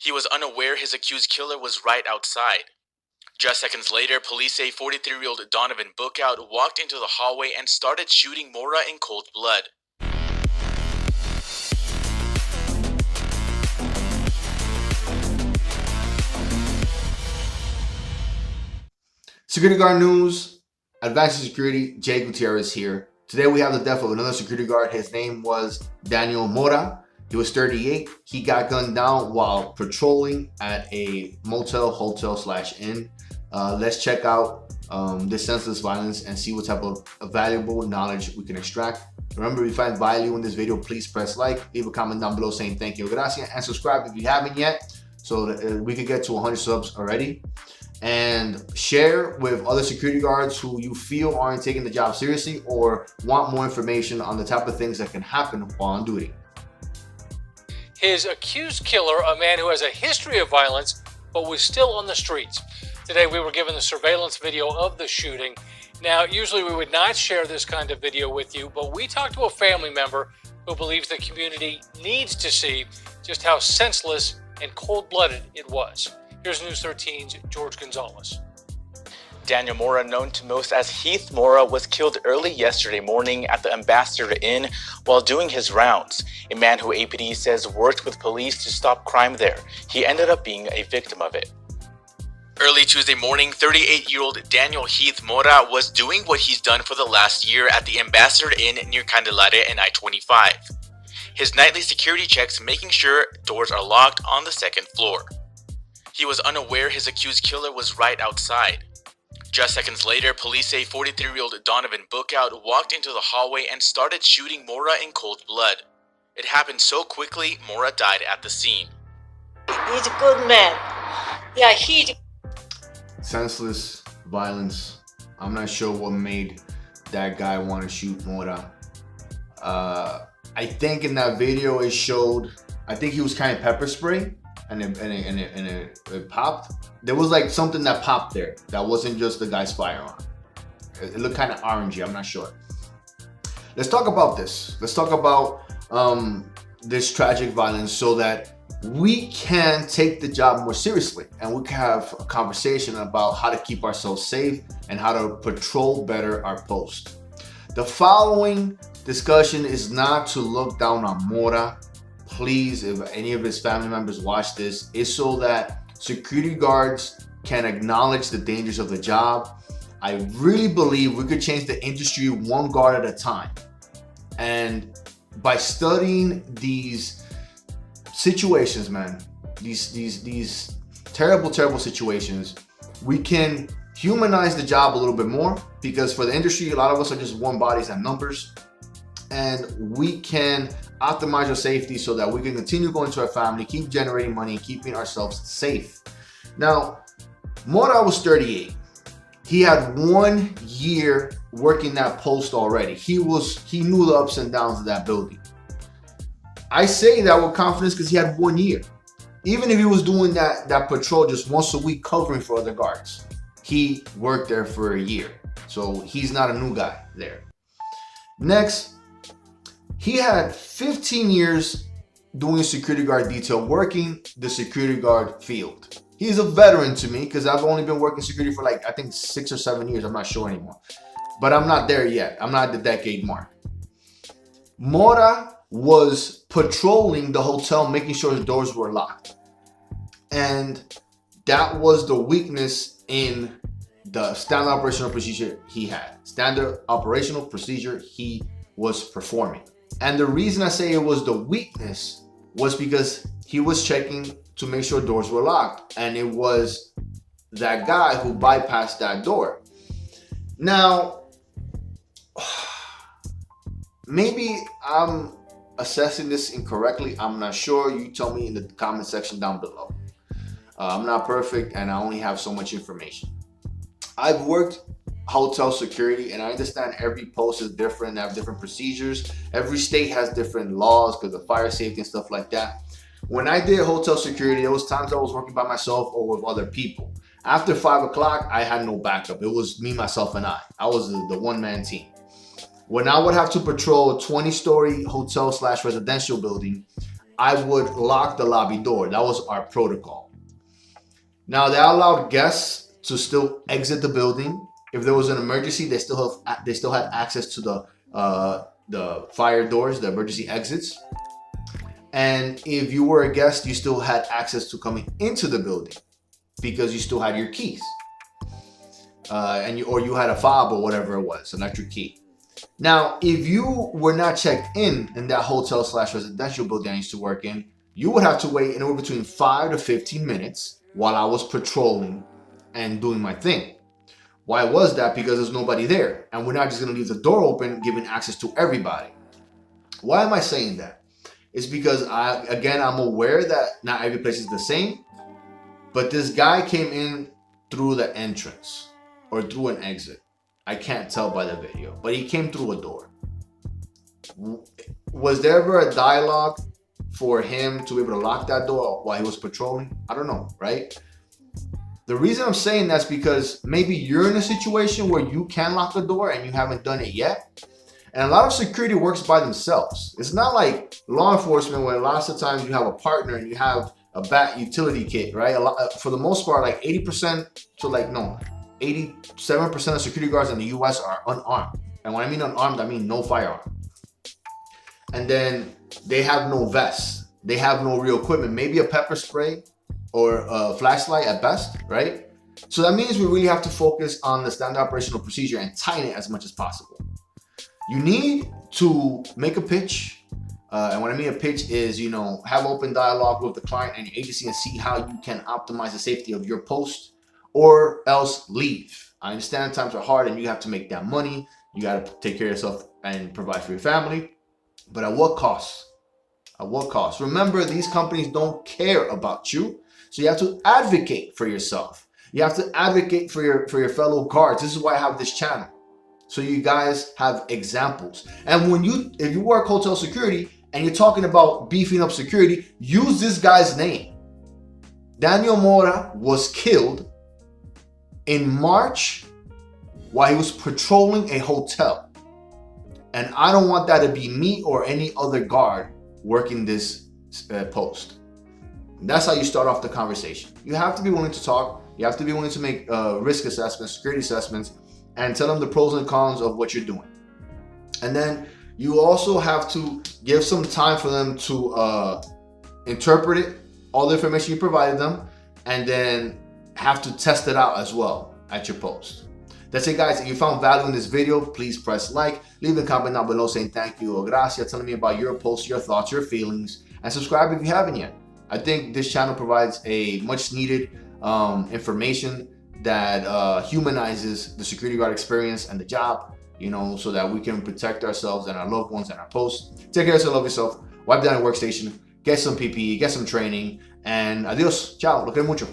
He was unaware his accused killer was right outside. Just seconds later, police say 43-year-old Donovan Bookout walked into the hallway and started shooting Mora in cold blood. Security guard news, Advanced Security, Jay Gutierrez here. Today we have the death of another security guard. His name was Daniel Mora. He was 38. He got gunned down while patrolling at a motel, hotel / inn. Let's check out this senseless violence and see what type of valuable knowledge we can extract. Remember, if you find value in this video, please press like, leave a comment down below saying thank you, gracias, and subscribe if you haven't yet, so that we can get to 100 subs already. And share with other security guards who you feel aren't taking the job seriously or want more information on the type of things that can happen while on duty. His accused killer, a man who has a history of violence but was still on the streets. Today we were given the surveillance video of the shooting. Now, usually we would not share this kind of video with you, but we talked to a family member who believes the community needs to see just how senseless and cold-blooded it was. Here's News 13's George Gonzalez. Daniel Mora, known to most as Heath Mora, was killed early yesterday morning at the Ambassador Inn while doing his rounds. A man who APD says worked with police to stop crime there. He ended up being a victim of it. Early Tuesday morning, 38-year-old Daniel Heath Mora was doing what he's done for the last year at the Ambassador Inn near Candelaria and I-25. His nightly security checks making sure doors are locked on the second floor. He was unaware his accused killer was right outside. Just seconds later, police say 43-year-old Donovan Bookout walked into the hallway and started shooting Mora in cold blood. It happened so quickly, Mora died at the scene. He's a good man. Yeah, Senseless violence. I'm not sure what made that guy want to shoot Mora. I think in that video it showed, I think he was kind of pepper spray. And it popped. There was like something that popped there that wasn't just the guy's firearm. It looked kind of orangey. I'm not sure. Let's talk about this. Let's talk about this tragic violence so that we can take the job more seriously and we can have a conversation about how to keep ourselves safe and how to patrol better our post. The following discussion is not to look down on Mora. Please, if any of his family members watch this, is so that security guards can acknowledge the dangers of the job. I really believe we could change the industry one guard at a time. And by studying these situations, man, these terrible situations, we can humanize the job a little bit more, because for the industry, a lot of us are just warm bodies and numbers. And we can optimize our safety so that we can continue going to our family, keep generating money, keeping ourselves safe. Now, Mora was 38. He had 1 year working that post already. He knew the ups and downs of that building. I say that with confidence because he had 1 year. Even if he was doing that patrol just once a week covering for other guards, he worked there for a year. So he's not a new guy there. Next, he had 15 years doing security guard detail, working the security guard field. He's a veteran to me because I've only been working security for like, I think 6 or 7 years. I'm not sure anymore. But I'm not there yet. I'm not at the decade mark. Mora was patrolling the hotel, making sure the doors were locked. And that was the weakness in the standard operational procedure he had. Standard operational procedure he was performing. And the reason I say it was the weakness was because he was checking to make sure doors were locked. And it was that guy who bypassed that door. Now, maybe I'm assessing this incorrectly. I'm not sure. You tell me in the comment section down below. I'm not perfect and I only have so much information. I've worked hotel security and I understand every post is different, they have different procedures. Every state has different laws because of fire safety and stuff like that. When I did hotel security, there was times I was working by myself or with other people. After 5 o'clock, I had no backup. It was me, myself, and I. I was the one-man team. When I would have to patrol a 20-story hotel / residential building, I would lock the lobby door. That was our protocol. Now, they allowed guests to still exit the building. If there was an emergency, they still had access to the fire doors, the emergency exits. And if you were a guest, you still had access to coming into the building because you still had your keys. Or you had a fob or whatever it was, electric key. Now, if you were not checked in that hotel/residential building I used to work in, you would have to wait anywhere between 5 to 15 minutes while I was patrolling and doing my thing. Why was that? Because there's nobody there. And we're not just going to leave the door open, giving access to everybody. Why am I saying that? It's because, I'm aware that not every place is the same. But this guy came in through the entrance or through an exit. I can't tell by the video. But he came through a door. Was there ever a dialogue for him to be able to lock that door while he was patrolling? I don't know, right? The reason I'm saying that's because maybe you're in a situation where you can lock the door and you haven't done it yet. And a lot of security works by themselves. It's not like law enforcement where lots of times you have a partner and you have a bat utility kit, right? For the most part, like 80% to 87% of security guards in the US are unarmed. And when I mean unarmed, I mean no firearm. And then they have no vests. They have no real equipment. Maybe a pepper spray or a flashlight at best, right? So that means we really have to focus on the standard operational procedure and tighten it as much as possible. You need to make a pitch. And what I mean a pitch is, have open dialogue with the client and your agency and see how you can optimize the safety of your post or else leave. I understand times are hard and you have to make that money. You got to take care of yourself and provide for your family. But at what cost? At what cost? Remember, these companies don't care about you. So you have to advocate for yourself. You have to advocate for your fellow guards. This is why I have this channel. So you guys have examples. And if you work hotel security and you're talking about beefing up security, use this guy's name. Daniel Mora was killed in March while he was patrolling a hotel. And I don't want that to be me or any other guard working this post. And that's how you start off the conversation. You have to be willing to talk. You have to be willing to make risk assessments, security assessments, and tell them the pros and cons of what you're doing. And then you also have to give some time for them to interpret it, all the information you provided them, and then have to test it out as well at your post. That's it, guys. If you found value in this video, please press like, leave a comment down below saying thank you or gracias, telling me about your posts, your thoughts, your feelings, and subscribe if you haven't yet. I think this channel provides a much needed information that humanizes the security guard experience and the job, so that we can protect ourselves and our loved ones and our posts. Take care of yourself, love yourself, wipe down your workstation, get some PPE, get some training, and adios, ciao, lo quiero mucho.